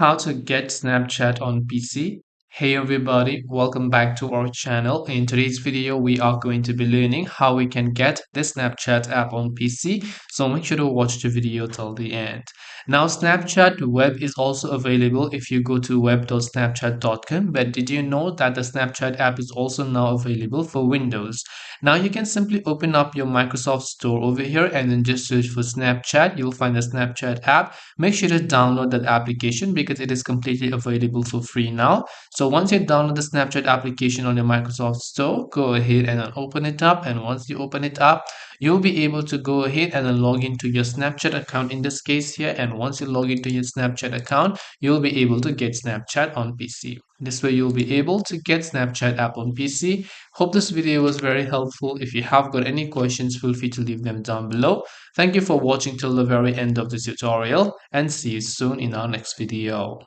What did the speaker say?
How to get Snapchat on PC. Hey everybody, welcome back to our channel. In today's video, we are going to be learning how we can get the Snapchat app on PC. So make sure to watch the video till the end. Now, Snapchat web is also available if you go to web.snapchat.com. But did you know that the Snapchat app is also now available for Windows? Now you can simply open up your Microsoft Store over here and then just search for Snapchat. You'll find the Snapchat app. Make sure to download that application because it is completely available for free now. So once you download the Snapchat application on your Microsoft Store, go ahead and then open it up. And once you open it up, you'll be able to go ahead and then log into your Snapchat account in this case here. And once you log into your Snapchat account, you'll be able to get Snapchat on PC. This way you'll be able to get Snapchat app on PC. Hope this video was very helpful. If you have got any questions, feel free to leave them down below. Thank you for watching till the very end of this tutorial and see you soon in our next video.